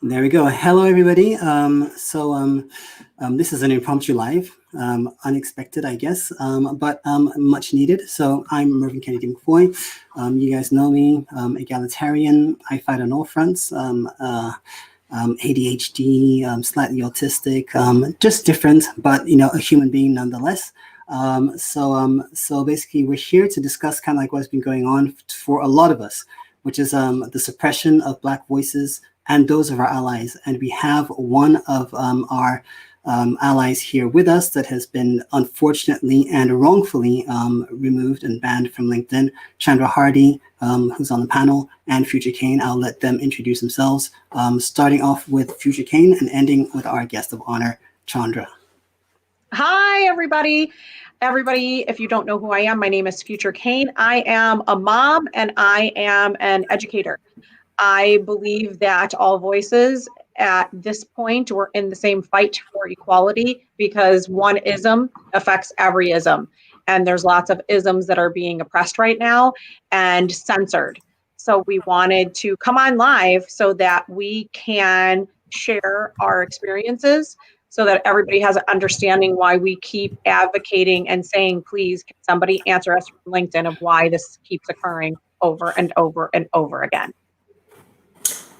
There we go. Hello, everybody. This is an impromptu live, unexpected, I guess, but much needed. So I'm Mervyn Kennedy-MacFoy. You guys know me, egalitarian. I fight on all fronts. ADHD, slightly autistic, just different, but a human being nonetheless. So basically, we're here to discuss kind of like what's been going on for a lot of us, which is the suppression of Black voices and those of our allies. And we have one of our allies here with us that has been unfortunately and wrongfully removed and banned from LinkedIn, Chandra Hardy, who's on the panel, and Future Kane. I'll let them introduce themselves, starting off with Future Kane and ending with our guest of honor, Chandra. Hi, everybody. If you don't know who I am, my name is Future Kane. I am a mom and I am an educator. I believe that all voices at this point were in the same fight for equality because one ism affects every ism. And there's lots of isms that are being oppressed right now and censored. So we wanted to come on live so that we can share our experiences so that everybody has an understanding why we keep advocating and saying, please, can somebody answer us from LinkedIn of why this keeps occurring over and over and over again.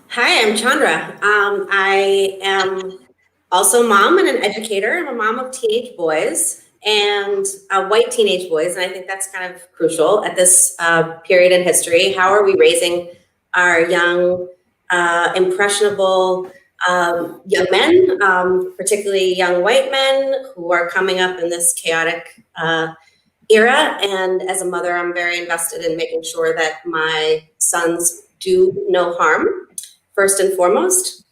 Hi, I'm Chandra. I am also a mom and an educator. I'm a mom of teenage boys and white teenage boys. And I think that's kind of crucial at this period in history. How are we raising our young, impressionable young men, particularly young white men who are coming up in this chaotic era? And as a mother, I'm very invested in making sure that my sons do no harm, first and foremost.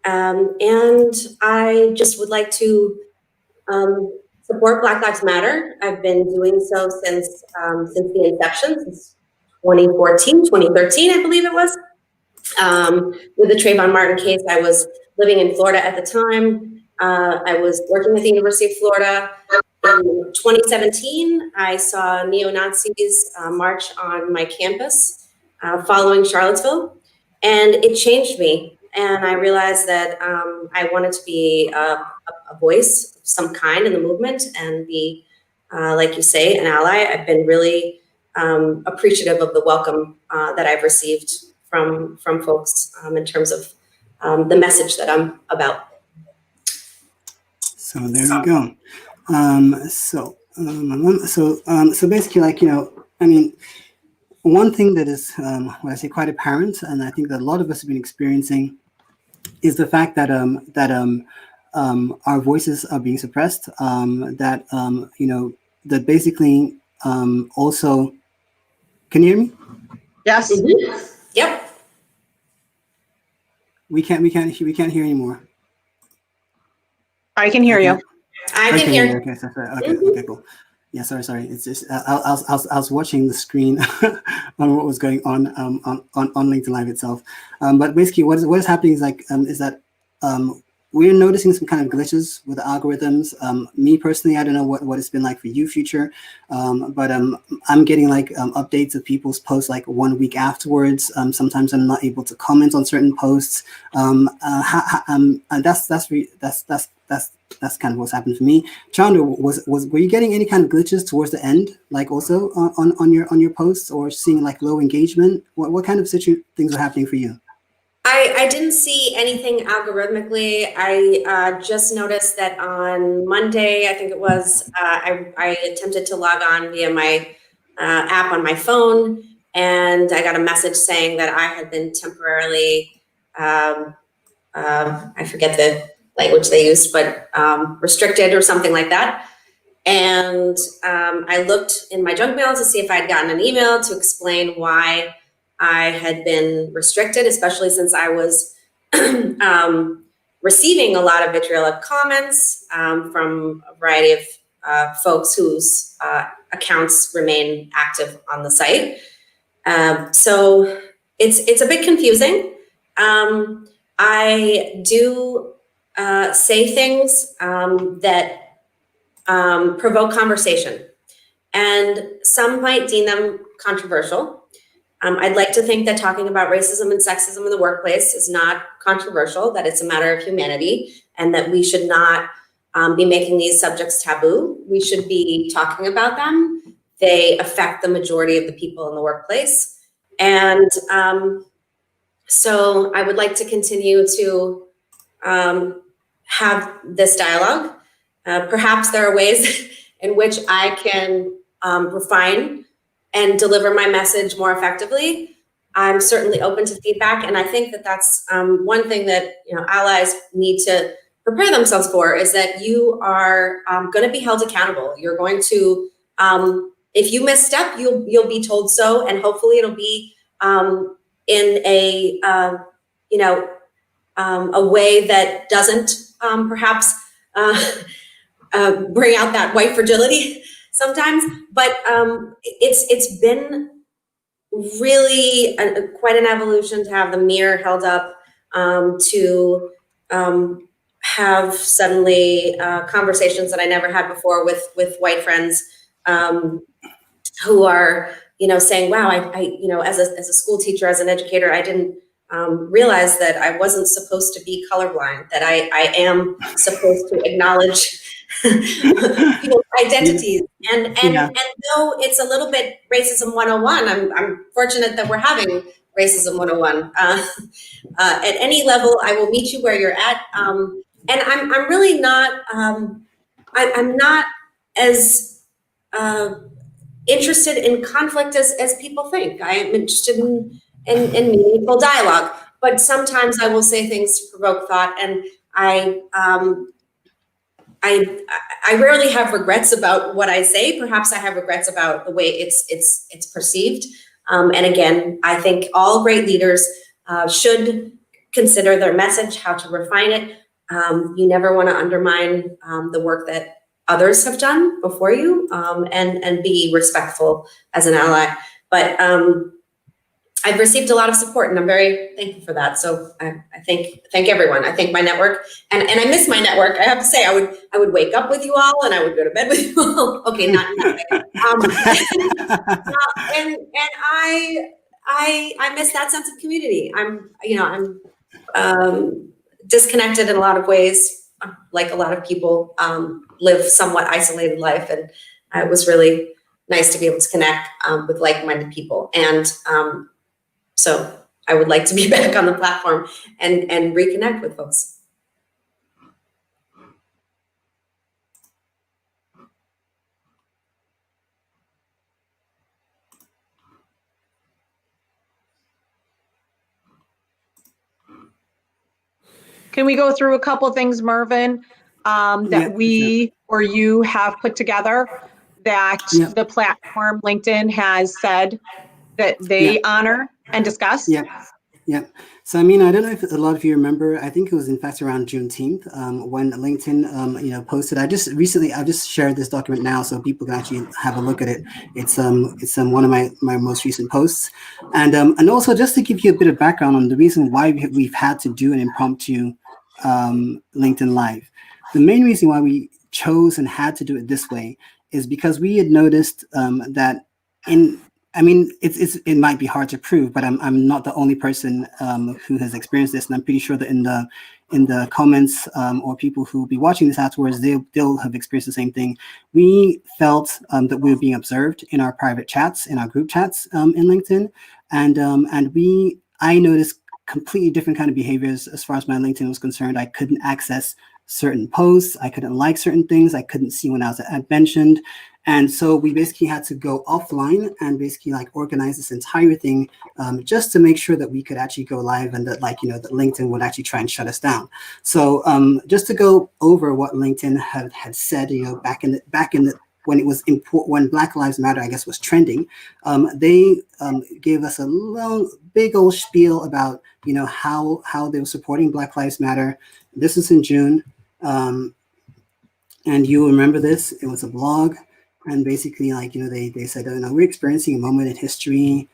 And I just would like to support Black Lives Matter. I've been doing so since the inception, since 2013, I believe it was. With the Trayvon Martin case, I was living in Florida at the time. I was working at the University of Florida. In 2017, I saw neo-Nazis march on my campus following Charlottesville. And it changed me. And I realized that I wanted to be a voice of some kind in the movement and be, like you say, an ally. I've been really appreciative of the welcome that I've received from folks in terms of the message that I'm about. So there we go. So basically, like, I mean, one thing that is, what I say, quite apparent, and I think that a lot of us have been experiencing, is the fact that our voices are being suppressed. That basically also, can you hear me? Yes. Mm-hmm. Yep. We can't hear anymore. I can hear you. I can hear you. Okay, okay, cool. Yeah, sorry. It's just I was watching the screen on what was going on LinkedIn Live itself. But basically, what is happening is is that we're noticing some kind of glitches with the algorithms. Me personally, I don't know what it's been like for you, Future, but I'm getting updates of people's posts 1 week afterwards. Sometimes I'm not able to comment on certain posts. And that's kind of what's happened for me. Chandra, were you getting any kind of glitches towards the end, also on your posts, or seeing low engagement? What kind of things are happening for you? I didn't see anything algorithmically. I just noticed that on Monday, I think it was, I attempted to log on via my app on my phone, and I got a message saying that I had been temporarily, I forget the language they used, but restricted or something like that. And I looked in my junk mail to see if I'd gotten an email to explain why I had been restricted, especially since I was receiving a lot of vitriolic comments from a variety of folks whose accounts remain active on the site. So it's a bit confusing. I do say things that provoke conversation, and some might deem them controversial. I'd like to think that talking about racism and sexism in the workplace is not controversial, that it's a matter of humanity, and that we should not be making these subjects taboo. We should be talking about them. They affect the majority of the people in the workplace. And so I would like to continue to have this dialogue. Perhaps there are ways in which I can refine and deliver my message more effectively. I'm certainly open to feedback, and I think that that's one thing that allies need to prepare themselves for, is that you are going to be held accountable. You're going to, if you misstep, you'll be told so, and hopefully it'll be in a a way that doesn't perhaps bring out that white fragility sometimes, but it's been really quite an evolution to have the mirror held up, to have suddenly conversations that I never had before with white friends, who are saying, wow, I as a school teacher, as an educator, I didn't realize that I wasn't supposed to be colorblind, that I am supposed to acknowledge people's identities. And though it's a little bit racism 101, I'm fortunate that we're having racism 101. At any level, I will meet you where you're at. And I'm really not, I'm not as interested in conflict as people think. I am interested in meaningful dialogue, but sometimes I will say things to provoke thought, and I rarely have regrets about what I say. Perhaps I have regrets about the way it's perceived. And again, I think all great leaders should consider their message, how to refine it. You never want to undermine the work that others have done before you, and be respectful as an ally. But I've received a lot of support, and I'm very thankful for that. So I thank everyone. I thank my network, and I miss my network. I have to say, I would wake up with you all, and I would go to bed with you all. Okay, not and I miss that sense of community. I'm disconnected in a lot of ways, like a lot of people live somewhat isolated life, and it was really nice to be able to connect with like-minded people. And so I would like to be back on the platform and reconnect with folks. Can we go through a couple things, Mervyn, that we or you have put together that the platform LinkedIn has said that they honor and discuss? Yeah. So, I mean, I don't know if a lot of you remember, I think it was in fact around Juneteenth, when LinkedIn, posted, I've just shared this document now so people can actually have a look at it. It's one of my most recent posts. And also just to give you a bit of background on the reason why we've had to do an impromptu LinkedIn Live. The main reason why we chose and had to do it this way is because we had noticed that it might be hard to prove, but I'm not the only person who has experienced this, and I'm pretty sure that in the comments or people who will be watching this afterwards, they'll have experienced the same thing. We felt that we were being observed in our private chats, in our group chats in LinkedIn, and I noticed completely different kind of behaviors as far as my LinkedIn was concerned. I couldn't access certain posts, I couldn't like certain things, I couldn't see when I was mentioned. And so we basically had to go offline and basically organize this entire thing just to make sure that we could actually go live, and that that LinkedIn would actually try and shut us down. So just to go over what LinkedIn had said, back in the when it was when Black Lives Matter, I guess, was trending, they gave us a long, big old spiel about how they were supporting Black Lives Matter. This is in June, and you remember this. It was a blog. And basically, they said, we're experiencing a moment in history,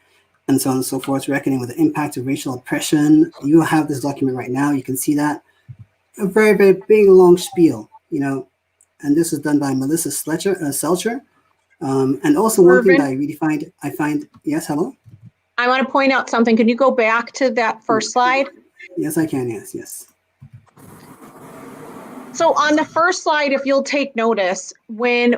and so on and so forth, reckoning with the impact of racial oppression. You have this document right now. You can see that. A very, very big, long spiel, and this was done by Melissa Selcher. And also one thing that I find, yes, hello? I want to point out something. Can you go back to that first slide? Yes, I can. Yes. So on the first slide, if you'll take notice, when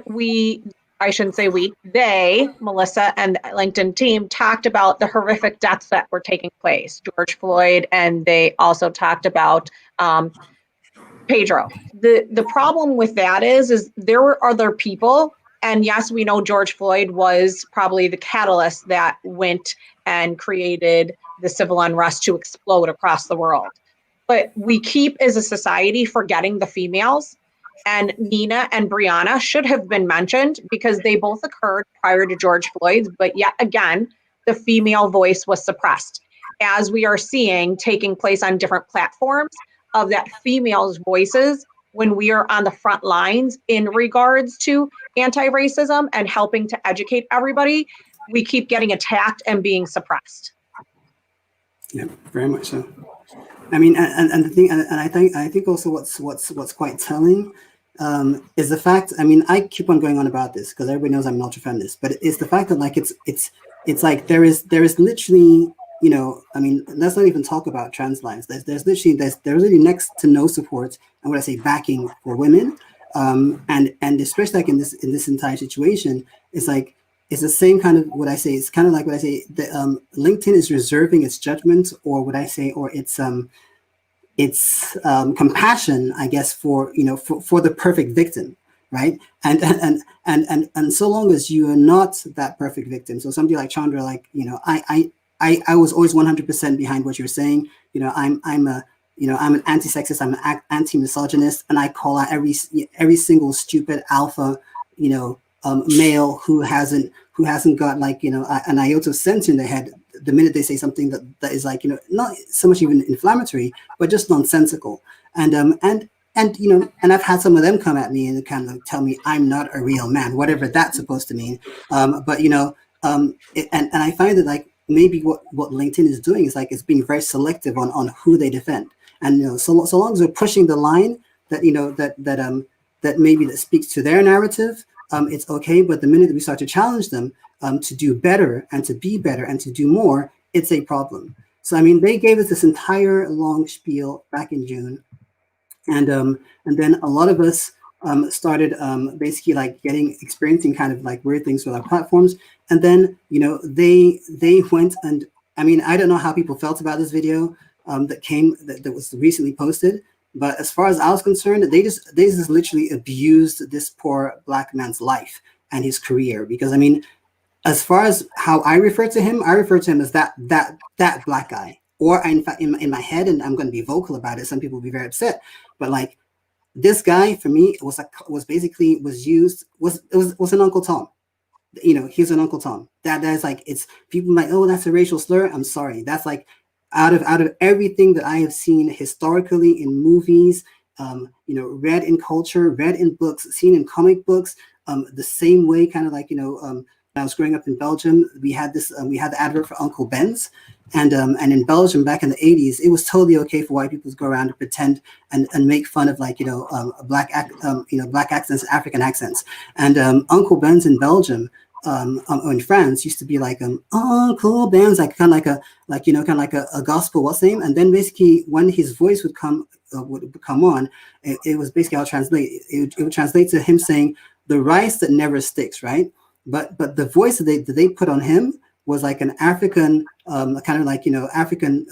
I shouldn't say they, Melissa and the LinkedIn team, talked about the horrific deaths that were taking place, George Floyd, and they also talked about Pedro. The problem with that is there were other people, and yes, we know George Floyd was probably the catalyst that went and created the civil unrest to explode across the world. But we keep, as a society, forgetting the females. And Nina and Brianna should have been mentioned because they both occurred prior to George Floyd's. But yet again, the female voice was suppressed, as we are seeing taking place on different platforms of that female's voices when we are on the front lines in regards to anti-racism and helping to educate everybody. We keep getting attacked and being suppressed. Yeah, very much so. I mean, and the thing, and I think also what's quite telling is the fact. I mean, I keep on going on about this because everybody knows I'm an ultra feminist, but it's the fact that like it's like there is literally, you know, I mean, let's not even talk about trans lives. There's literally next to no support, and what I say backing for women, and especially like in this entire situation, it's like. It's the same kind of what I say. It's kind of like what I say. The LinkedIn is reserving its judgment, or what I say, or its compassion, I guess, for for the perfect victim, right? And so long as you are not that perfect victim, so somebody like Chandra, like I was always 100% behind what you're saying. You know, I'm an anti-sexist, I'm an anti-misogynist, and I call out every single stupid alpha, male who hasn't got like an iota of sense in their head the minute they say something that is like not so much even inflammatory but just nonsensical, and I've had some of them come at me and kind of tell me I'm not a real man, whatever that's supposed to mean, but and I find that like maybe what LinkedIn is doing is like it's being very selective on who they defend, and so long as they're pushing the line that that maybe that speaks to their narrative, it's okay. But the minute that we start to challenge them to do better and to be better and to do more, it's a problem. So I mean, they gave us this entire long spiel back in June, and then a lot of us started basically like experiencing kind of like weird things with our platforms, and then they went, and I mean, I don't know how people felt about this video that was recently posted. But as far as I was concerned, they just literally abused this poor Black man's life and his career. Because I mean, as far as how I refer to him as that Black guy. Or in fact, in my head, and I'm going to be vocal about it, some people will be very upset. But like this guy for me was an Uncle Tom. He's an Uncle Tom. That's like, it's people like, oh, that's a racial slur. I'm sorry. That's like, out of everything that I have seen historically in movies, read in culture, read in books, seen in comic books, the same way, kind of like, when I was growing up in Belgium, we had the advert for Uncle Ben's, and in Belgium back in the 80s, it was totally okay for white people to go around and pretend and make fun of like, black accents, African accents, and Uncle Ben's in Belgium. In France used to be like Uncle Ben's, like kind of like a gospel what's name, and then basically when his voice would come on, it was basically, I'll translate. It would translate to him saying the rice that never sticks, right? But the voice that they put on him was like an African kind of like African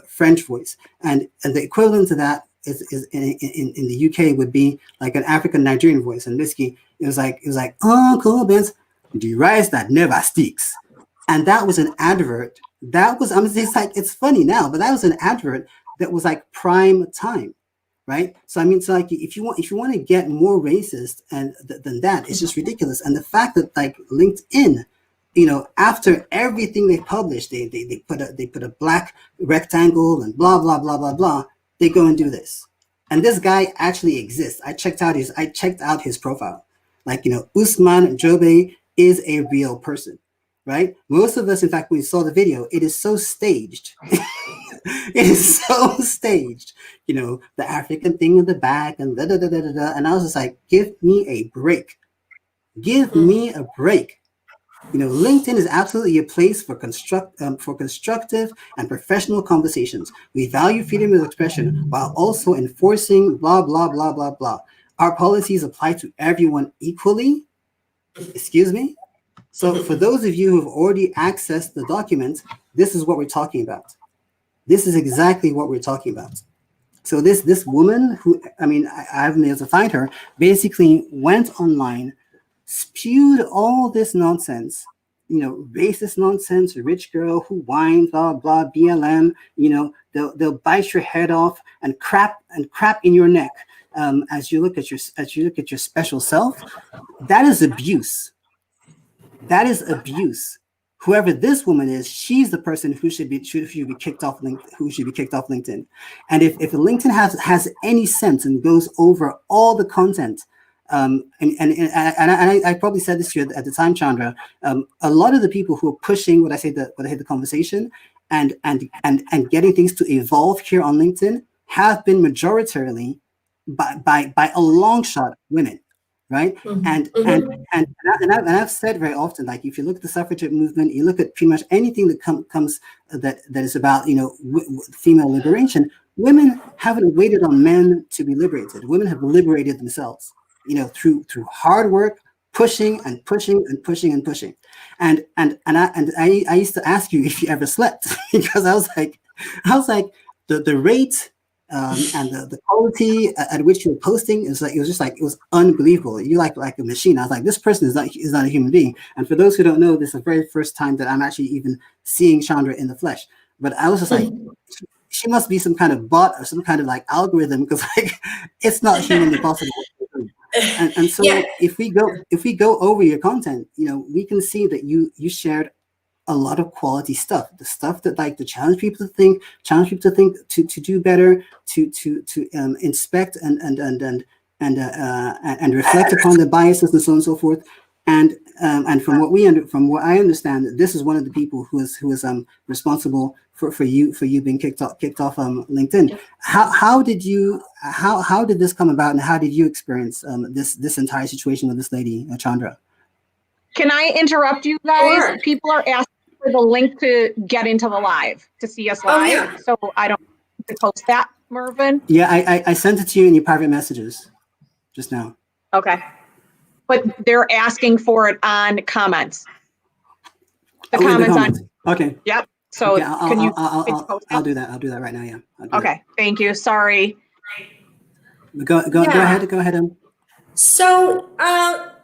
French voice, and the equivalent to that is in the UK would be like an African Nigerian voice, and basically it was like Uncle Ben's. The rice that never sticks. And that was an advert. It's funny now, but that was an advert that was like prime time, right? So I mean, so like if you want to get more racist than that, it's just ridiculous. And the fact that like LinkedIn, after everything they published, they put a black rectangle and blah blah blah blah blah. They go and do this, and this guy actually exists. I checked out his profile, like Usman Jobe is a real person, right? Most of us, in fact, when we saw the video, it is so staged. It is so staged, the African thing in the back and da da da da da. And I was just like, give me a break. Give me a break. LinkedIn is absolutely a place for constructive and professional conversations. We value freedom of expression while also enforcing blah, blah, blah, blah, blah. Our policies apply to everyone equally. Excuse me? So for those of you who have already accessed the document, this is what we're talking about. This is exactly what we're talking about. So this woman who, I haven't been able to find her, basically went online, spewed all this nonsense, racist nonsense, rich girl who whines, blah, blah, BLM, they'll bite your head off and crap in your neck as you look at your special self. That is abuse. That is abuse. Whoever this woman is, she's the person who should be kicked off LinkedIn. And if LinkedIn has any sense and goes over all the content, and I probably said this to you at the time, Chandra, a lot of the people who are pushing what I say the conversation and getting things to evolve here on LinkedIn have been majoritarily by a long shot women. Right. Mm-hmm. And I've said very often, like, if you look at the suffragette movement, you look at pretty much anything that comes that is about, female liberation, women haven't waited on men to be liberated. Women have liberated themselves, through hard work, pushing and pushing and pushing and pushing. And I used to ask you if you ever slept because I was like the rate and the quality at which you were posting it was unbelievable. You like a machine. I was like, this person is not a human being. And for those who don't know, this is the very first time that I'm actually even seeing Chandra in the flesh. But I was just like, she must be some kind of bot or some kind of like algorithm, because it's not humanly possible. And so if we go over your content, we can see that you shared a lot of quality stuff, the stuff that to challenge people to think, to do better, to inspect and reflect upon the biases and so on and so forth. And from what I understand, this is one of the people who is responsible for you being kicked off LinkedIn. How did this come about, and how did you experience this entire situation with this lady, Chandra? Can I interrupt you guys? Sure. People are asking for the link to get into the live, to see us live. Oh, yeah. So I don't have to post that, Mervyn. Yeah, I sent it to you in your private messages just now. Okay. But they're asking for it on comments. The comments. Okay. Yep. So okay, I'll do that. I'll do that right now. Yeah. Okay. Thank you. Sorry. Go ahead. So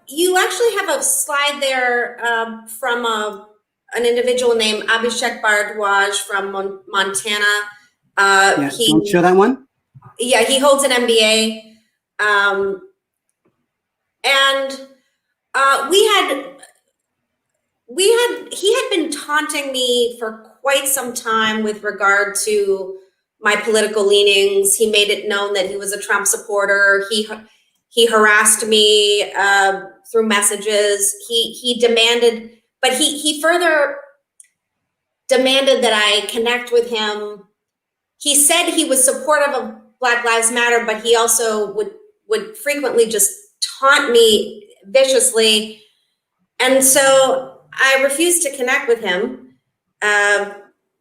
you actually have a slide there from an individual named Abhishek Bharadwaj from Montana. Don't show that one. Yeah, he holds an MBA, and he had been taunting me for quite some time with regard to my political leanings. He made it known that he was a Trump supporter. He harassed me through messages. He demanded, but he further demanded that I connect with him. He said he was supportive of Black Lives Matter, but he also would frequently just taunt me viciously. And so I refused to connect with him.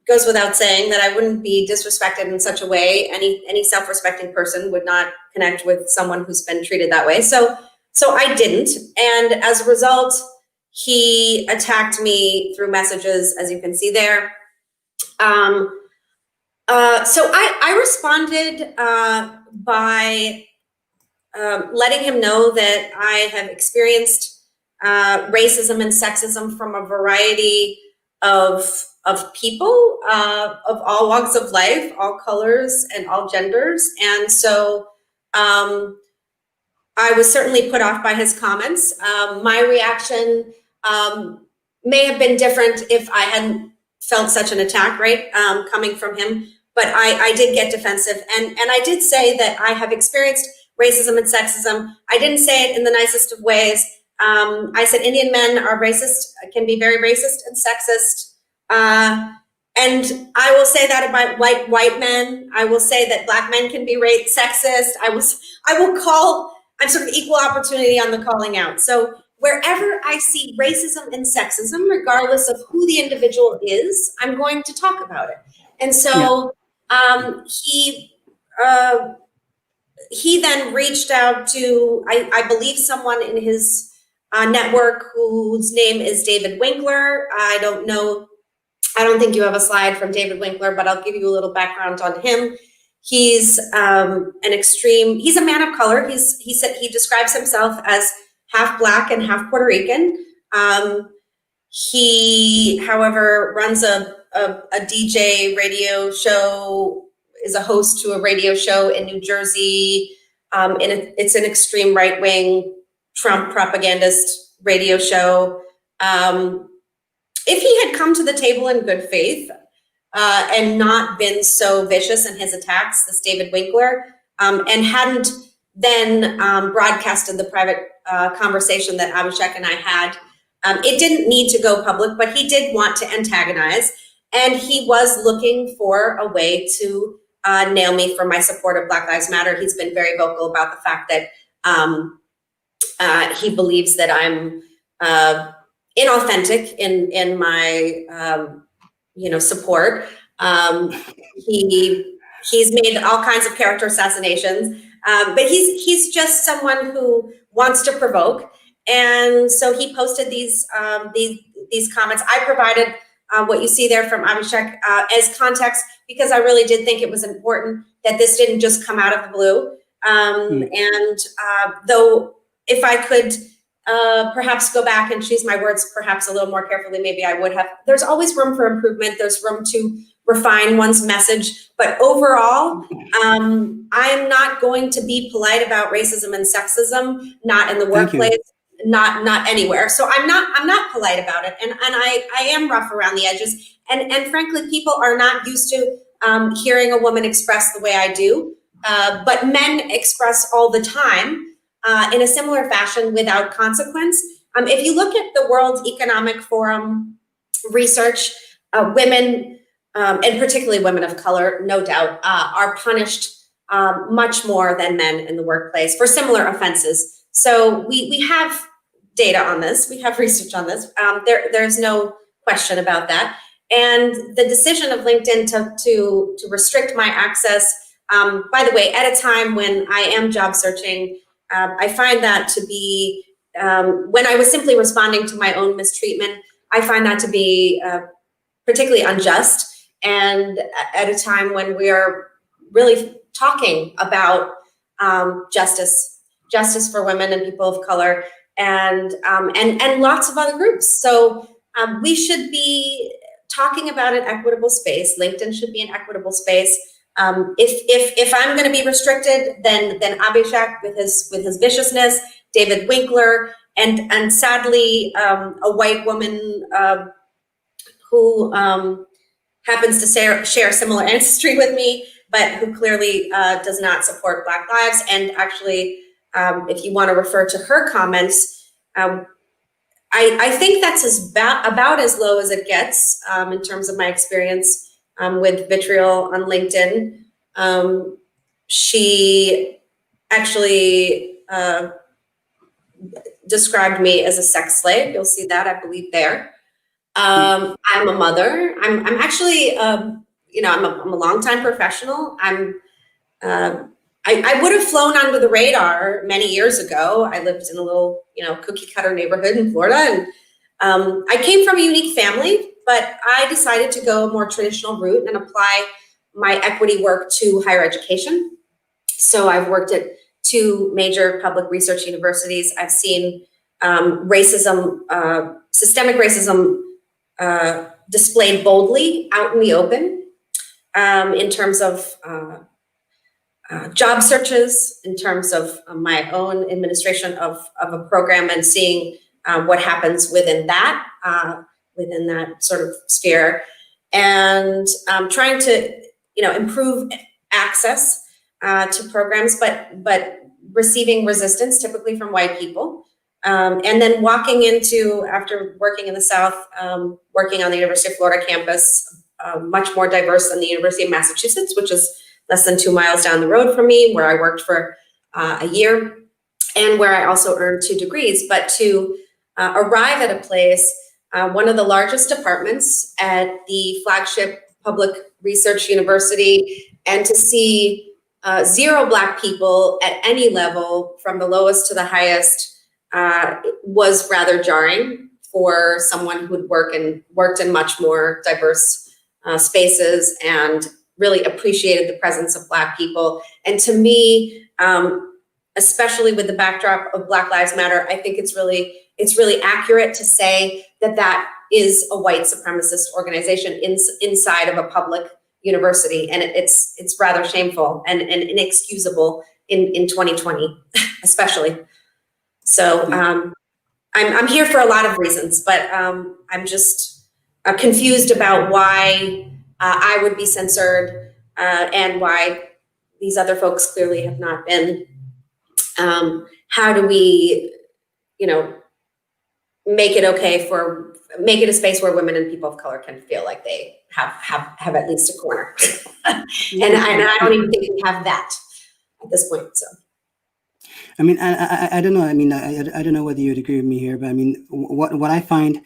Goes without saying that I wouldn't be disrespected in such a way. Any self-respecting person would not connect with someone who's been treated that way. So I didn't. And as a result, he attacked me through messages, as you can see there. So I responded by letting him know that I have experienced racism and sexism from a variety of people, of all walks of life, all colors and all genders. And so I was certainly put off by his comments. My reaction may have been different if I hadn't felt such an attack, right, coming from him. But I did get defensive. And I did say that I have experienced racism and sexism. I didn't say it in the nicest of ways. I said Indian men are racist, can be very racist and sexist. And I will say that about white men. I will say that Black men can be sexist. I'm sort of equal opportunity on the calling out. So wherever I see racism and sexism, regardless of who the individual is, I'm going to talk about it. And so he then reached out to, I believe, someone in his network whose name is David Winkler. I don't think you have a slide from David Winkler, but I'll give you a little background on him. He's he's a man of color. He describes himself as half Black and half Puerto Rican. He, however, runs a DJ radio show, is a host to a radio show in New Jersey. And it's an extreme right-wing Trump propagandist radio show. If he had come to the table in good faith and not been so vicious in his attacks, this David Winkler, and hadn't then broadcasted the private conversation that Abhishek and I had, it didn't need to go public, but he did want to antagonize, and he was looking for a way to nail me for my support of Black Lives Matter. He's been very vocal about the fact that he believes that I'm inauthentic in my support. He's made all kinds of character assassinations, but he's just someone who wants to provoke. And so he posted these comments. I provided what you see there from Abhishek as context, because I really did think it was important that this didn't just come out of the blue. And though if I could perhaps go back and choose my words perhaps a little more carefully, maybe I would have. There's always room for improvement. There's room to refine one's message. But overall, I'm not going to be polite about racism and sexism, not in the workplace, not anywhere. So I'm not polite about it. And I am rough around the edges. And frankly, people are not used to hearing a woman express the way I do. But men express all the time in a similar fashion without consequence. If you look at the World Economic Forum research, women, and particularly women of color, no doubt, are punished much more than men in the workplace for similar offenses. So we have data on this. We have research on this. There's no question about that. And the decision of LinkedIn to restrict my access, by the way, at a time when I am job searching, I find that to be, when I was simply responding to my own mistreatment, I find that to be particularly unjust. And at a time when we are really talking about justice for women and people of color, and lots of other groups. So we should be talking about an equitable space. LinkedIn should be an equitable space. If I'm going to be restricted, then Abhishek with his viciousness, David Winkler, and sadly a white woman who happens to share similar ancestry with me, but who clearly does not support Black lives. And actually, if you want to refer to her comments, I think that's about as low as it gets in terms of my experience with vitriol on LinkedIn. She actually described me as a sex slave. You'll see that, I believe, there. I'm a mother. I'm actually, I'm a longtime professional. I would have flown under the radar many years ago. I lived in a little, cookie cutter neighborhood in Florida, and I came from a unique family, but I decided to go a more traditional route and apply my equity work to higher education. So I've worked at 2 major public research universities. I've seen racism, systemic racism displayed boldly out in the open in terms of job searches, in terms of my own administration of a program, and seeing what happens within that sort of sphere, and trying to improve access to programs, but receiving resistance typically from white people. And then walking into, after working in the South, working on the University of Florida campus, much more diverse than the University of Massachusetts, which is less than 2 miles down the road from me, where I worked for a year, and where I also earned 2 degrees. But to arrive at a place, one of the largest departments at the flagship public research university, and to see 0 Black people at any level, from the lowest to the highest, was rather jarring for someone who'd worked in much more diverse spaces and really appreciated the presence of Black people. And to me, especially with the backdrop of Black Lives Matter, I think it's really accurate to say that that is a white supremacist organization inside of a public university, and it's rather shameful and inexcusable in 2020, especially. So I'm here for a lot of reasons, but I'm just confused about why I would be censored and why these other folks clearly have not been. How do we, make it a space where women and people of color can feel like they have at least a corner? and I don't even think we have that at this point. So. I mean, I don't know. I mean, I don't know whether you would agree with me here, but I mean, what I find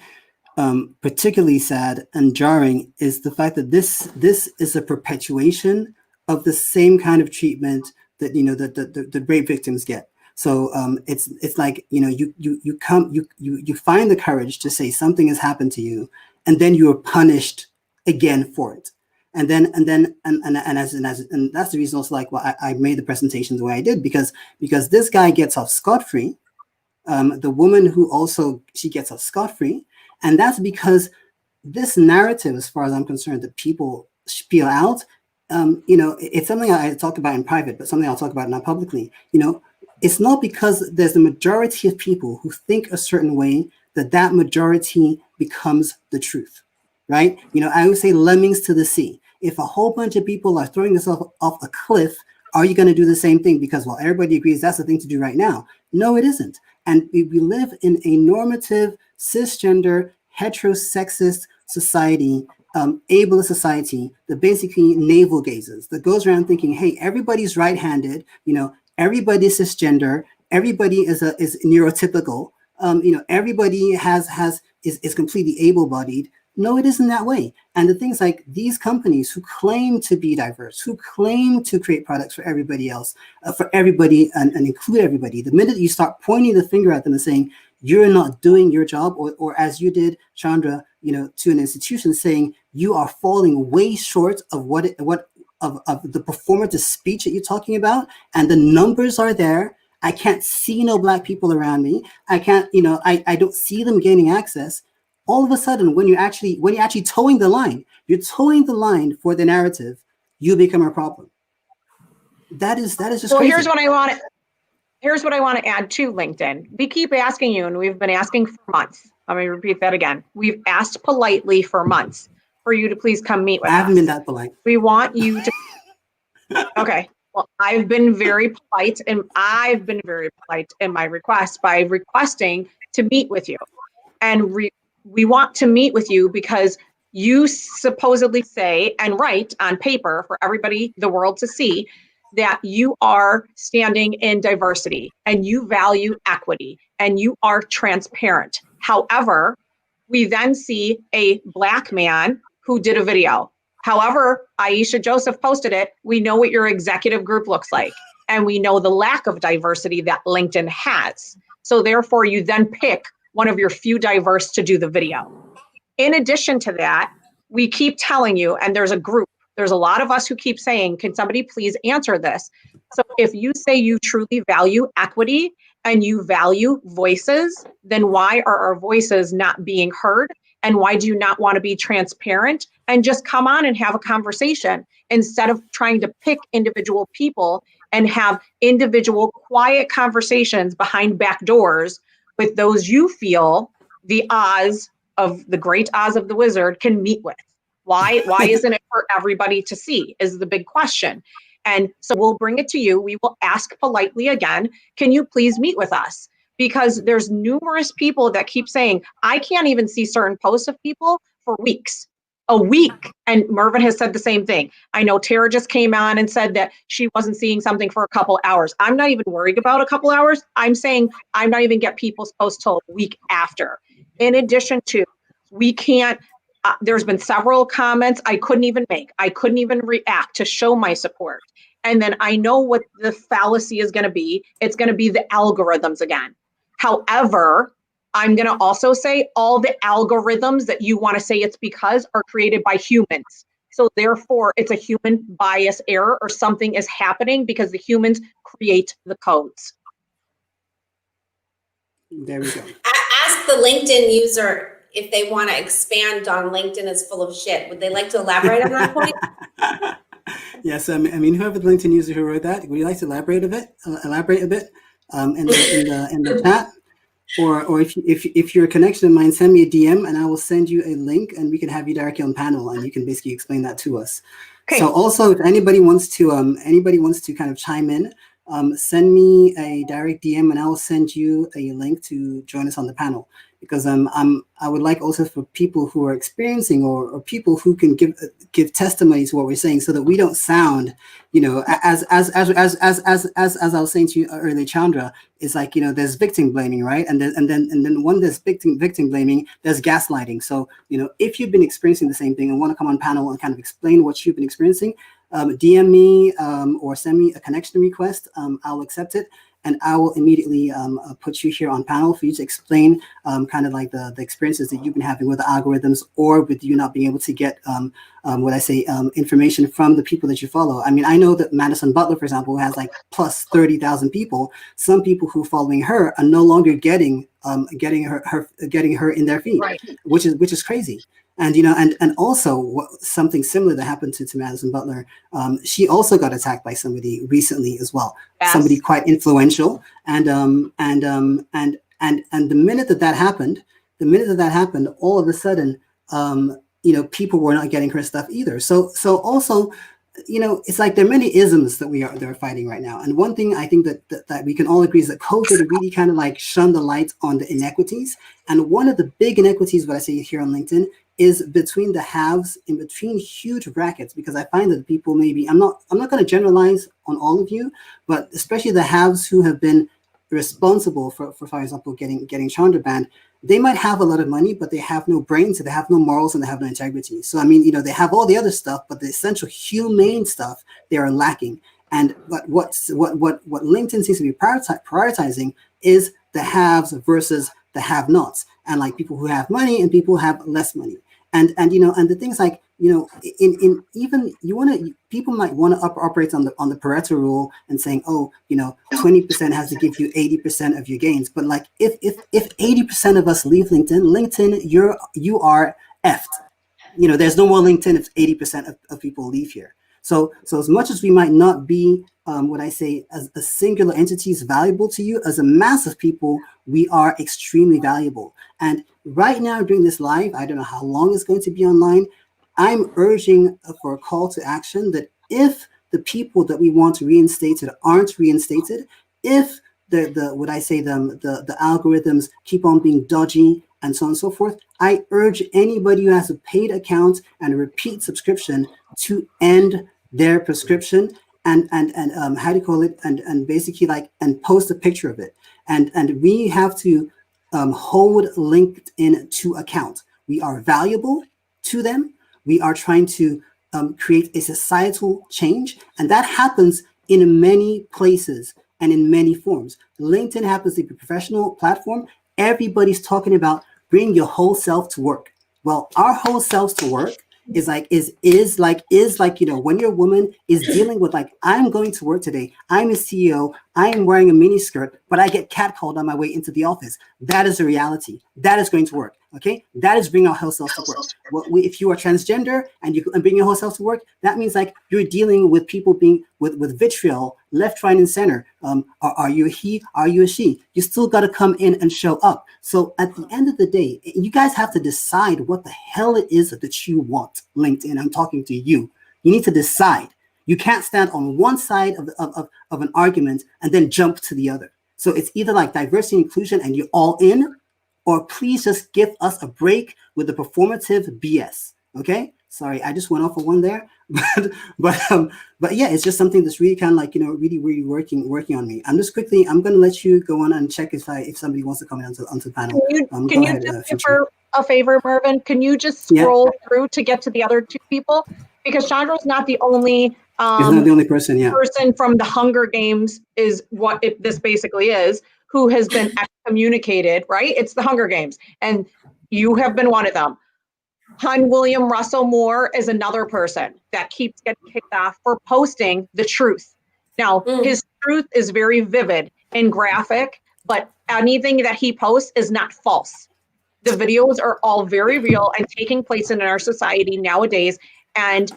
particularly sad and jarring is the fact that this is a perpetuation of the same kind of treatment that the rape victims get. So it's like you find the courage to say something has happened to you, and then you are punished again for it. And that's the reason also, like, well, I made the presentation the way I did, because this guy gets off scot-free. The woman who also, she gets off scot-free. And that's because this narrative, as far as I'm concerned, that people spiel out, it's something I talk about in private, but something I'll talk about not publicly. It's not because there's a majority of people who think a certain way that majority becomes the truth, right? I always say lemmings to the sea. If a whole bunch of people are throwing themselves off a cliff, are you going to do the same thing because, well, everybody agrees that's the thing to do right now? No, it isn't. And we live in a normative, cisgender, heterosexist society, ableist society that basically navel gazes, that goes around thinking, hey, everybody's right-handed, everybody's cisgender, everybody is neurotypical, everybody is completely able-bodied. No, it isn't that way. And the things like these companies who claim to be diverse, who claim to create products for everybody else, for everybody and include everybody, the minute you start pointing the finger at them and saying, you're not doing your job, or as you did, Chandra, to an institution, saying you are falling way short of of the performative speech that you're talking about, and the numbers are there. I can't see no Black people around me. I can't, I don't see them gaining access. All of a sudden, when you're actually towing the line, for the narrative, you become a problem. That is just well, crazy. Here's what I want to add to LinkedIn. We keep asking you, and we've been asking for months. Let me repeat that again. We've asked politely for months for you to please come meet with us. I haven't been that polite. We want you to. Okay. Well, I've been very polite in my request by requesting to meet with you. And we want to meet with you because you supposedly say and write on paper for everybody, the world to see, that you are standing in diversity and you value equity and you are transparent. However, we then see a Black man who did a video. However, Aisha Joseph posted it. We know what your executive group looks like, and we know the lack of diversity that LinkedIn has. So therefore, you then pick one of your few diverse to do the video. In addition to that, we keep telling you, and there's a lot of us who keep saying, can somebody please answer this? So if you say you truly value equity and you value voices, then why are our voices not being heard? And why do you not want to be transparent and just come on and have a conversation instead of trying to pick individual people and have individual quiet conversations behind back doors with those you feel the Oz of the great Oz of the Wizard can meet with? Why isn't it for everybody to see is the big question. And so we'll bring it to you. We will ask politely again, can you please meet with us? Because there's numerous people that keep saying, I can't even see certain posts of people for weeks. a week. And Mervin has said the same thing. I know Tara just came on and said that she wasn't seeing something for a couple hours. I'm not even worried about a couple hours. I'm saying I'm not even get people's posts till a week after. In addition to, we can't, there's been several comments I couldn't even make. I couldn't even react to show my support. And then I know what the fallacy is going to be. It's going to be the algorithms again. However, I'm going to also say all the algorithms that you want to say it's because are created by humans. So therefore, it's a human bias error or something is happening because the humans create the codes. There we go. Ask the LinkedIn user if they want to expand on LinkedIn is full of shit. Would they like to elaborate on that point? Yes, I mean, whoever the LinkedIn user who wrote that, would you like to elaborate a bit? In the chat, or if you're a connection of mine, send me a DM and I will send you a link and we can have you directly on panel and you can basically explain that to us. Okay. So also, if anybody wants to kind of chime in, send me a direct DM and I will send you a link to join us on the panel. Because I would like also for people who are experiencing or people who can give testimony to what we're saying, so that we don't sound, as I was saying to you earlier, Chandra, it's like, there's victim blaming, right? And then when there's victim blaming, there's gaslighting. So if you've been experiencing the same thing and want to come on panel and kind of explain what you've been experiencing, DM me or send me a connection request. I'll accept it. And I will immediately put you here on panel for you to explain kind of like the experiences that you've been having with the algorithms, or with you not being able to get information from the people that you follow. I mean, I know that Madison Butler, for example, has like plus 30,000 people. Some people who are following her are no longer getting her in their feed, right. which is crazy. And and also something similar that happened to Madison Butler. She also got attacked by somebody recently as well. Yes. Somebody quite influential. And the minute that happened, all of a sudden, people were not getting her stuff either. So also, it's like there are many isms that they're fighting right now. And one thing I think that we can all agree is that COVID really kind of like shone the light on the inequities. And one of the big inequities, what I say here on LinkedIn, is between the haves, in between huge brackets, because I find that people maybe, I'm not going to generalize on all of you, but especially the haves who have been responsible for example, getting Chandra banned, they might have a lot of money, but they have no brains, so they have no morals, and they have no integrity. So, I mean, they have all the other stuff, but the essential humane stuff, they are lacking. And what LinkedIn seems to be prioritizing is the haves versus the have-nots, and like people who have money and people who have less money. And the things like, in even people might want to operate on the Pareto rule and saying, 20% has to give you 80% of your gains. But like if 80% of us leave LinkedIn, you are effed. There's no more LinkedIn if 80% of people leave here. So as much as we might not be what I say as a singular entity is valuable to you, as a mass of people, we are extremely valuable. And right now during this live, I don't know how long it's going to be online, I'm urging for a call to action that if the people that we want reinstated aren't reinstated, if the algorithms keep on being dodgy and so on and so forth, I urge anybody who has a paid account and a repeat subscription to end their prescription and basically and post a picture of it. And we have to hold LinkedIn to account. We are valuable to them. We are trying to create a societal change, and that happens in many places and in many forms. LinkedIn happens to be a professional platform. Everybody's talking about bring your whole self to work. Well, our whole selves to work is like when your woman is dealing with I'm going to work today, I'm a CEO, I'm wearing a mini skirt, but I get catcalled on my way into the office. That is a reality. That is going to work. Okay, that is bringing our whole self to work. If you are transgender and you bring your whole self to work, that means you're dealing with people being with vitriol left, right, and center. Are you a he? Are you a she? You still got to come in and show up. So at the end of the day, you guys have to decide what the hell it is that you want. LinkedIn, I'm talking to you. You need to decide. You can't stand on one side of an argument and then jump to the other. So it's either diversity and inclusion and you're all in, or please just give us a break with the performative BS. Okay, sorry, I just went off of one there, but yeah, it's just something that's really kind of like, really working on me. I'm gonna let you go on and check if somebody wants to come in onto the panel. Can Go you ahead, just give Future. her a favor, Mervin? Can you just Yeah, scroll through to get to the other two people? Because Chandra's not the only he's not the only person. Yeah, person from the Hunger Games is what this basically is, who has been excommunicated, right? It's the Hunger Games, and you have been one of them. Hun William Russell Moore is another person that keeps getting kicked off for posting the truth. Now, his truth is very vivid and graphic, but anything that he posts is not false. The videos are all very real and taking place in our society nowadays. And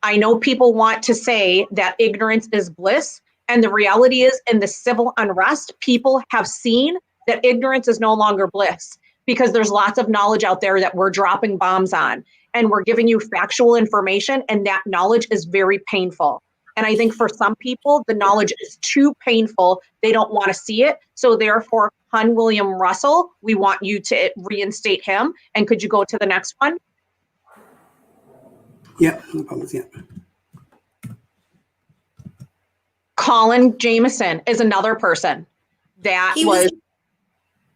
I know people want to say that ignorance is bliss. And the reality is, in the civil unrest, people have seen that ignorance is no longer bliss, because there's lots of knowledge out there that we're dropping bombs on, and we're giving you factual information, and that knowledge is very painful. And I think for some people, the knowledge is too painful. They don't want to see it. So therefore, Hun William Russell, we want you to reinstate him. And could you go to the next one? Yeah, no problems. Yeah. Colin Jameson is another person that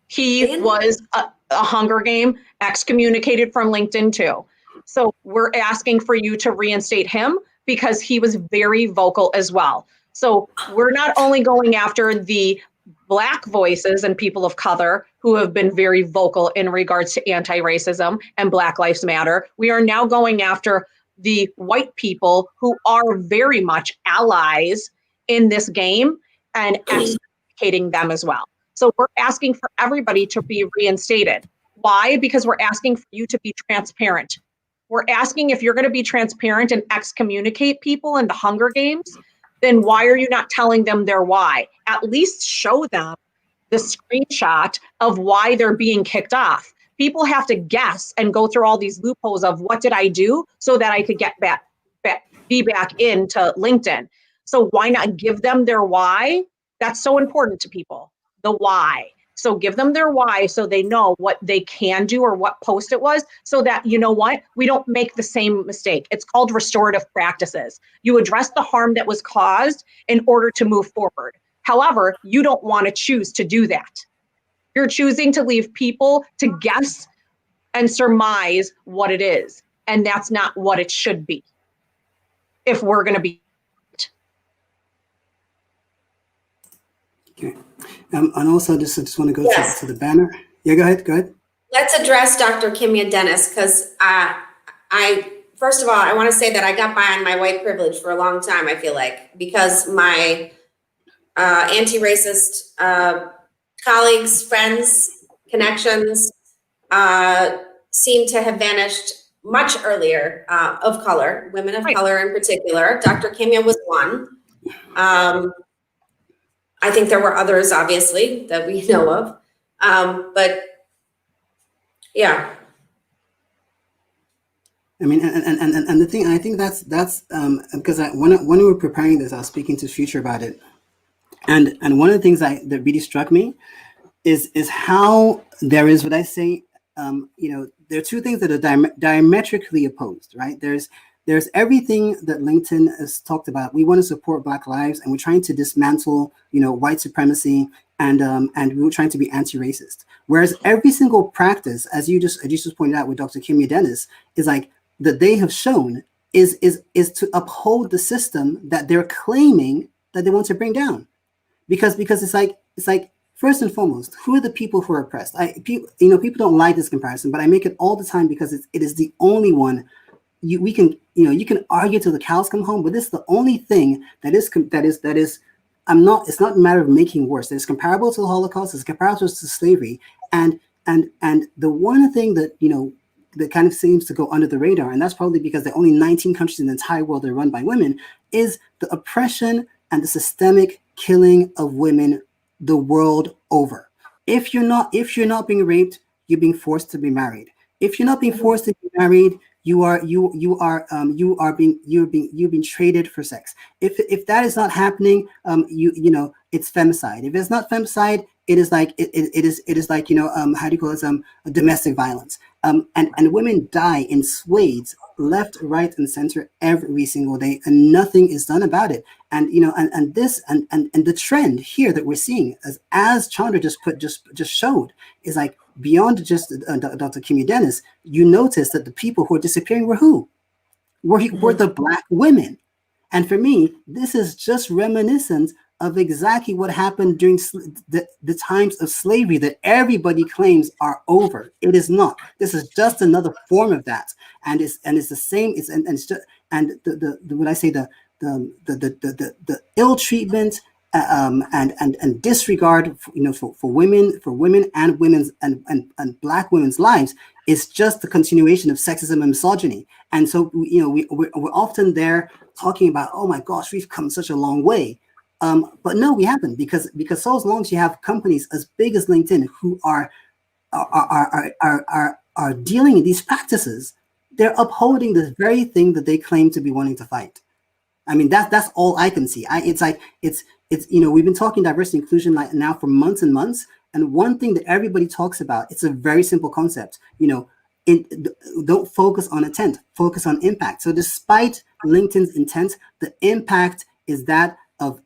he was a Hunger Game excommunicated from LinkedIn too. So we're asking for you to reinstate him because he was very vocal as well. So we're not only going after the Black voices and people of color who have been very vocal in regards to anti-racism and Black Lives Matter. We are now going after the white people who are very much allies in this game and excommunicating them as well. So we're asking for everybody to be reinstated. Why? Because we're asking for you to be transparent. We're asking, if you're going to be transparent and excommunicate people in the Hunger Games, then why are you not telling them their why? At least show them the screenshot of why they're being kicked off. People have to guess and go through all these loopholes of what did I do so that I could be back into LinkedIn. So why not give them their why? That's so important to people, the why. So give them their why so they know what they can do or what post it was, so that, you know what, we don't make the same mistake. It's called restorative practices. You address the harm that was caused in order to move forward. However, you don't want to choose to do that. You're choosing to leave people to guess and surmise what it is. And that's not what it should be if we're going to be. Okay. And also, I just want to go to the banner. Yeah, go ahead. Let's address Dr. Kimya Dennis, because first of all, I want to say that I got by on my white privilege for a long time, I feel like, because my anti-racist colleagues, friends, connections seem to have vanished much earlier, of color, women of color in particular. Dr. Kimya was one. I think there were others, obviously, that we know of. But yeah. I mean, and the thing, I think that's because when we were preparing this, I was speaking to Future about it, and one of the things that really struck me is how there is what I say. There are two things that are diametrically opposed, right? There's everything that LinkedIn has talked about. We want to support Black lives, and we're trying to dismantle, white supremacy, and we're trying to be anti-racist. Whereas every single practice, as you just pointed out with Dr. Kimya Dennis, is like that they have shown is to uphold the system that they're claiming that they want to bring down, because it's like first and foremost, who are the people who are oppressed? People don't like this comparison, but I make it all the time because it is the only one. You can argue till the cows come home, but this is the only thing that is it's not a matter of making worse. It's comparable to the Holocaust, it's comparable to slavery, and the one thing that that kind of seems to go under the radar, and that's probably because there are only 19 countries in the entire world that are run by women, is the oppression and the systemic killing of women the world over. If you're not being raped, you're being forced to be married. If you're not being forced to be married, you're being traded for sex. If that is not happening, it's femicide. If it's not femicide, it is like how do you call it? Domestic violence. And women die in swathes, left, right, and center every single day, and nothing is done about it. And and the trend here that we're seeing, as Chandra just showed, is like beyond just Dr. Kimmy Dennis. You notice that the people who are disappearing were who? Were the Black women. And for me, this is just reminiscent of exactly what happened during the times of slavery that everybody claims are over. It is not. This is just another form of that, and it's the same. It's just, and the what I say, the ill treatment and disregard for women and women's and Black women's lives is just the continuation of sexism and misogyny. And so we're often there talking about, oh my gosh, we've come such a long way. But no, we haven't, because so as long as you have companies as big as LinkedIn who are dealing in these practices, they're upholding the very thing that they claim to be wanting to fight. I mean, that's all I can see. It's we've been talking diversity inclusion now for months and months, and one thing that everybody talks about, it's a very simple concept. Don't focus on intent, focus on impact. So despite LinkedIn's intent, the impact is that of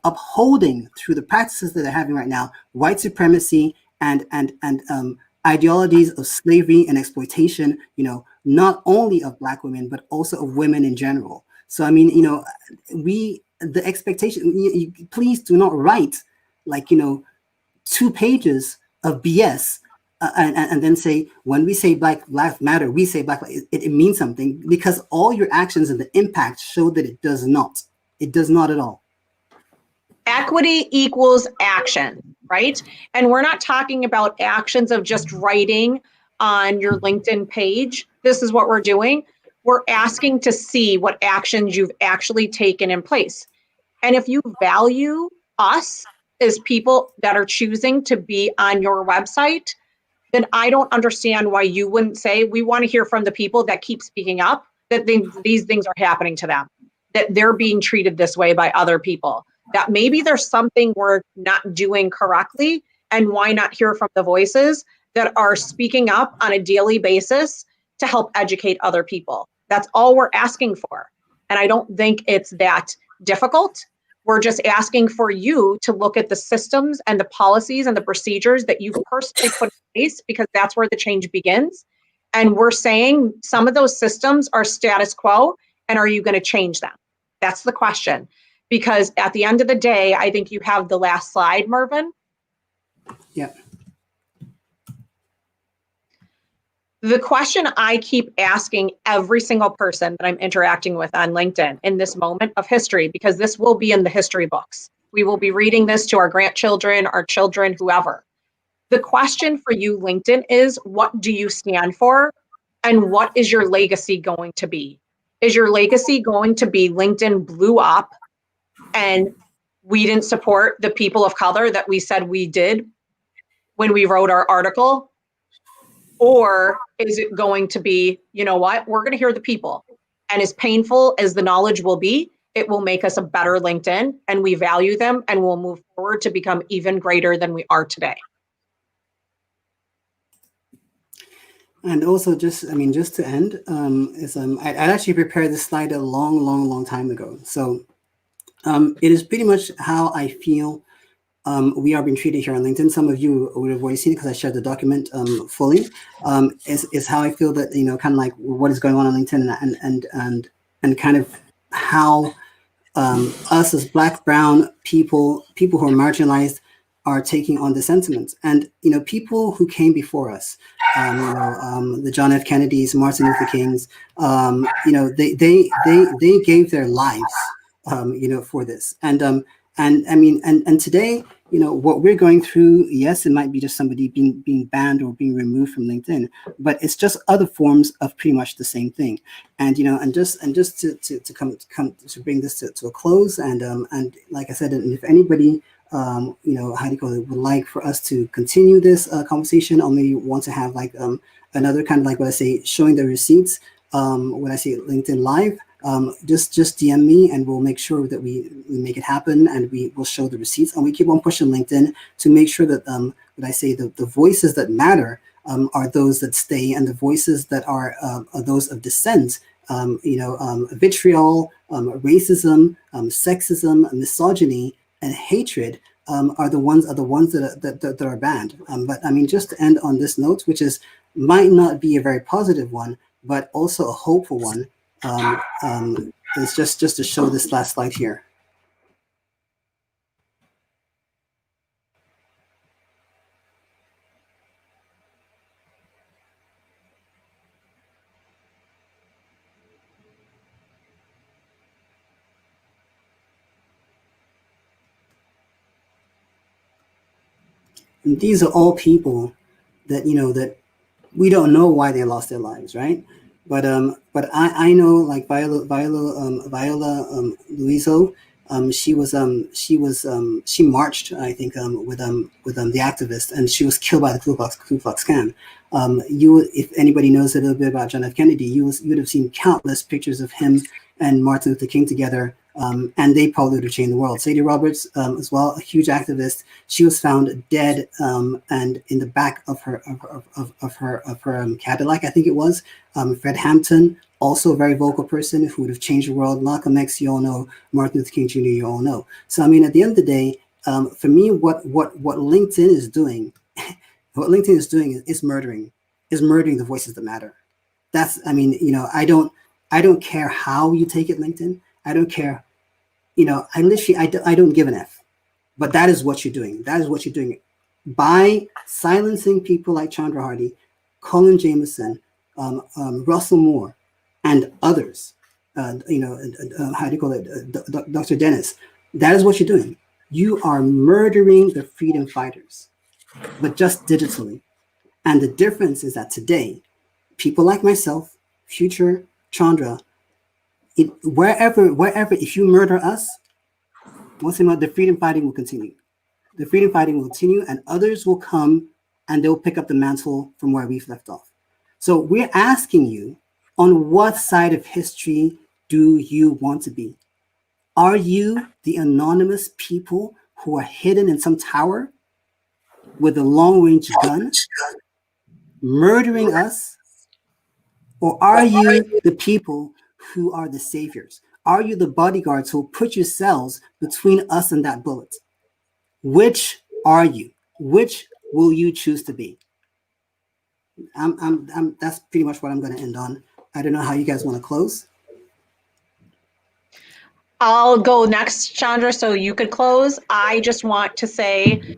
upholding, through the practices that they're having right now, white supremacy and ideologies of slavery and exploitation, not only of Black women, but also of women in general. So, I mean, the expectation, please do not write 2 pages of BS and then say, when we say Black Lives Matter, we say Black Lives, it means something, because all your actions and the impact show that it does not. It does not at all. Equity equals action, right? And we're not talking about actions of just writing on your LinkedIn page. This is what we're doing. We're asking to see what actions you've actually taken in place. And if you value us as people that are choosing to be on your website, then I don't understand why you wouldn't say, we want to hear from the people that keep speaking up, that these things are happening to them, that they're being treated this way by other people, that maybe there's something we're not doing correctly, and why not hear from the voices that are speaking up on a daily basis to help educate other people. That's all we're asking for. And I don't think it's that difficult. We're just asking for you to look at the systems and the policies and the procedures that you've personally put in place, because that's where the change begins. And we're saying some of those systems are status quo, and are you going to change them? That's the question. Because at the end of the day, I think you have the last slide, Mervin. Yeah. The question I keep asking every single person that I'm interacting with on LinkedIn in this moment of history, because this will be in the history books. We will be reading this to our grandchildren, our children, whoever. The question for you, LinkedIn, is what do you stand for? And what is your legacy going to be? Is your legacy going to be LinkedIn blew up and we didn't support the people of color that we said we did when we wrote our article? Or is it going to be, you know what, we're going to hear the people. And as painful as the knowledge will be, it will make us a better LinkedIn, and we value them, and we'll move forward to become even greater than we are today. And also, just to end, I actually prepared this slide a long time ago. So it is pretty much how I feel we are being treated here on LinkedIn. Some of you would have already seen it because I shared the document fully. Is how I feel that, kind of like what is going on LinkedIn, and kind of how us as Black, brown people who are marginalized are taking on the sentiments. And people who came before us, the John F. Kennedys, Martin Luther Kings, they gave their lives for this. And today, what we're going through, yes, it might be just somebody being banned or being removed from LinkedIn, but it's just other forms of pretty much the same thing. And just to come to bring this to a close, and like I said, and if anybody would like for us to continue this conversation, or maybe want to have another kind of what I say, showing the receipts, when I say LinkedIn Live, just DM me, and we'll make sure that we make it happen, and we will show the receipts, and we keep on pushing LinkedIn to make sure that what I say, the voices that matter are those that stay, and the voices that are those of dissent, vitriol, racism, sexism, misogyny, and hatred are the ones that are banned. But I mean, just to end on this note, which is might not be a very positive one, but also a hopeful one, is just to show this last slide here. And these are all people that that we don't know why they lost their lives, right? But I know, like Viola Luiso, she marched, I think, with the activists, and she was killed by the Ku Klux Klan. If anybody knows a little bit about John F. Kennedy, you would have seen countless pictures of him and Martin Luther King together, and they probably would have changed the world. Sadie Roberts, as well, a huge activist. She was found dead, and in the back of her Cadillac, I think it was. Fred Hampton, also a very vocal person who would have changed the world. Malcolm X, you all know. Martin Luther King Jr., you all know. So I mean, at the end of the day, for me, what LinkedIn is doing, what LinkedIn is doing is murdering the voices that matter. That's, I mean, I don't care how you take it, LinkedIn. I don't care. I don't give an F. But that is what you're doing. That is what you're doing by silencing people like Chandra Hardy, Colin Jameson, Russell Moore, and others. How do you call it, Dr. Dennis? That is what you're doing. You are murdering the freedom fighters, but just digitally. And the difference is that today, people like myself, Future, Chandra, wherever, if you murder us, once in a while, the freedom fighting will continue. The freedom fighting will continue, and others will come and they'll pick up the mantle from where we've left off. So we're asking you, on what side of history do you want to be? Are you the anonymous people who are hidden in some tower with a long-range gun, murdering us? Or are you the people who are the saviors? Are you the bodyguards who put yourselves between us and that bullet? Which are you? Which will you choose to be? That's pretty much what I'm going to end on. I don't know how you guys want to close. I'll go next, Chandra, so you could close. I just want to say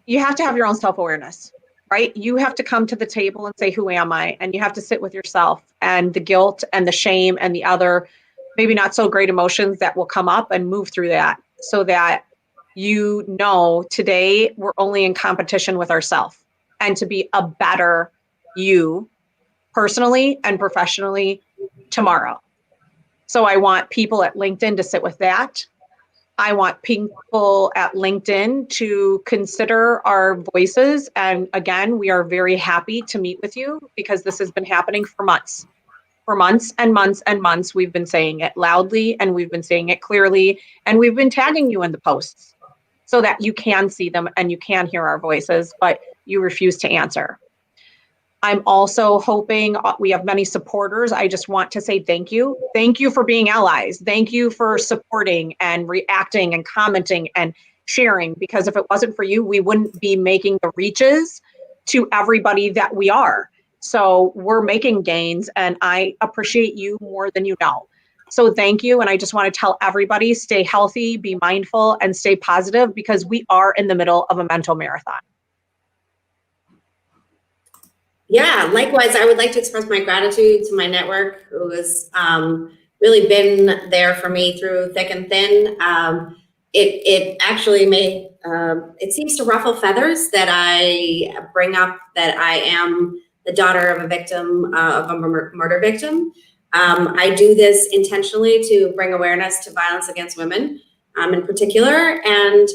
you have to have your own self-awareness, right? You have to come to the table and say, who am I? And you have to sit with yourself and the guilt and the shame and the other maybe not so great emotions that will come up, and move through that so that today we're only in competition with ourselves, and to be a better you personally and professionally tomorrow. So I want people at LinkedIn to sit with that. I want people at LinkedIn to consider our voices. And again, we are very happy to meet with you because this has been happening for months. For months and months and months, we've been saying it loudly and we've been saying it clearly. And we've been tagging you in the posts so that you can see them and you can hear our voices, but you refuse to answer. I'm also hoping we have many supporters. I just want to say thank you. Thank you for being allies. Thank you for supporting and reacting and commenting and sharing, because if it wasn't for you, we wouldn't be making the reaches to everybody that we are. So we're making gains, and I appreciate you more than you know. So thank you. And I just want to tell everybody, stay healthy, be mindful, and stay positive, because we are in the middle of a mental marathon. Yeah, likewise, I would like to express my gratitude to my network, who has really been there for me through thick and thin. It actually it seems to ruffle feathers that I bring up that I am the daughter of a victim, of a murder victim. I do this intentionally to bring awareness to violence against women in particular. And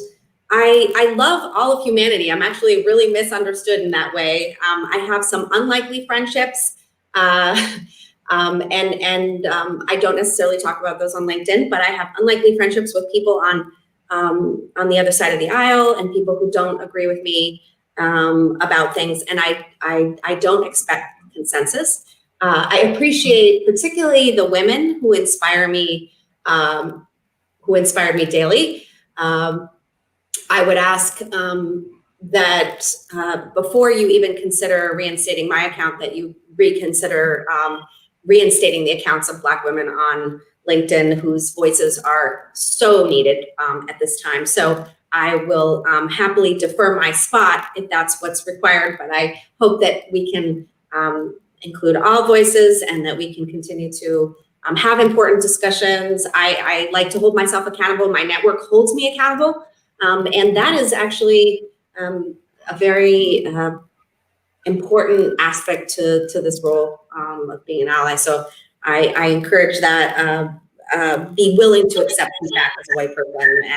I love all of humanity. I'm actually really misunderstood in that way. I have some unlikely friendships, and I don't necessarily talk about those on LinkedIn, but I have unlikely friendships with people on the other side of the aisle, and people who don't agree with me about things, and I don't expect consensus. I appreciate particularly the women who inspire me, daily. I would ask that before you even consider reinstating my account, that you reconsider reinstating the accounts of Black women on LinkedIn whose voices are so needed at this time. So I will happily defer my spot if that's what's required, but I hope that we can include all voices and that we can continue to have important discussions. I like to hold myself accountable. My network holds me accountable. And that is actually a very important aspect to this role of being an ally. So I encourage that. Be willing to accept feedback as a white person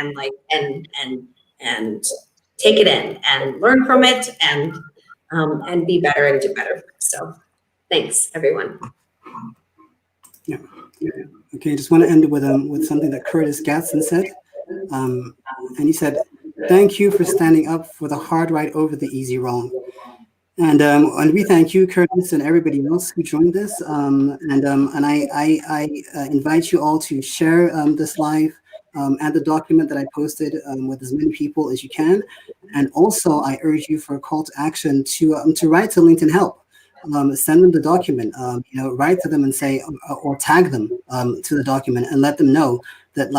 and take it in and learn from it and be better and do better. So thanks, everyone. Yeah. Okay, just want to end with something that Curtis Gatson said. And he said, "Thank you for standing up for the hard right over the easy wrong." And we thank you, Curtis, and everybody else who joined this. And I invite you all to share this live and the document that I posted with as many people as you can. And also, I urge you for a call to action to write to LinkedIn Help. Send them the document. Write to them and say, or tag them to the document and let them know that,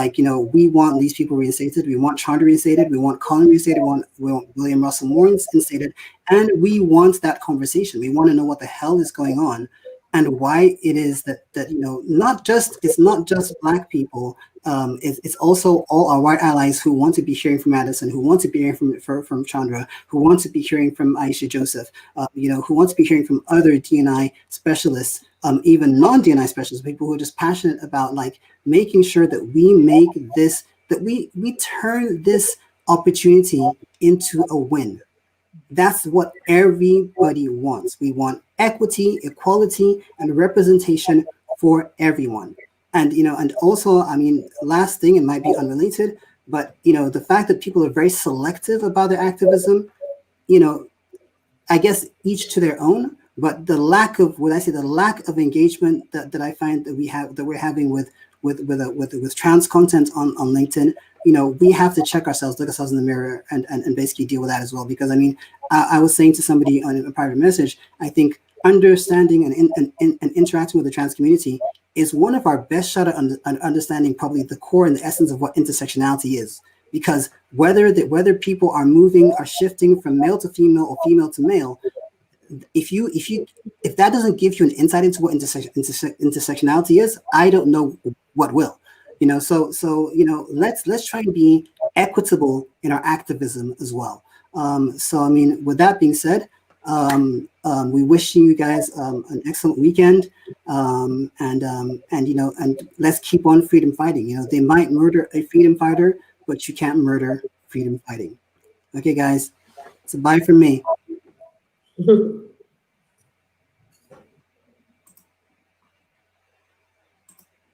we want these people reinstated. We want Chandra reinstated. We want Colin reinstated. We want William Russell Moore reinstated. And we want that conversation. We want to know what the hell is going on and why it is that it's not just Black people. It's also all our white allies who want to be hearing from Madison, who want to be hearing from Chandra, who want to be hearing from Aisha Joseph, who want to be hearing from other DNI specialists, even non-DNI specialists, people who are just passionate about making sure that we make this, that we turn this opportunity into a win. That's what everybody wants. We want equity, equality, and representation for everyone. And also, last thing, it might be unrelated, but the fact that people are very selective about their activism, I guess each to their own. But the lack of engagement that I find that we're having with trans content on LinkedIn, we have to check ourselves, look ourselves in the mirror, and basically deal with that as well. Because I was saying to somebody on a private message, I think understanding and interacting with the trans community is one of our best shot at understanding probably the core and the essence of what intersectionality is. Because whether people are shifting from male to female or female to male, if that doesn't give you an insight into what intersectionality is, I don't know what will. So let's try and be equitable in our activism as well. With that being said, we wish you guys an excellent weekend, and let's keep on freedom fighting. They might murder a freedom fighter, but you can't murder freedom fighting. Okay, guys, so bye from me.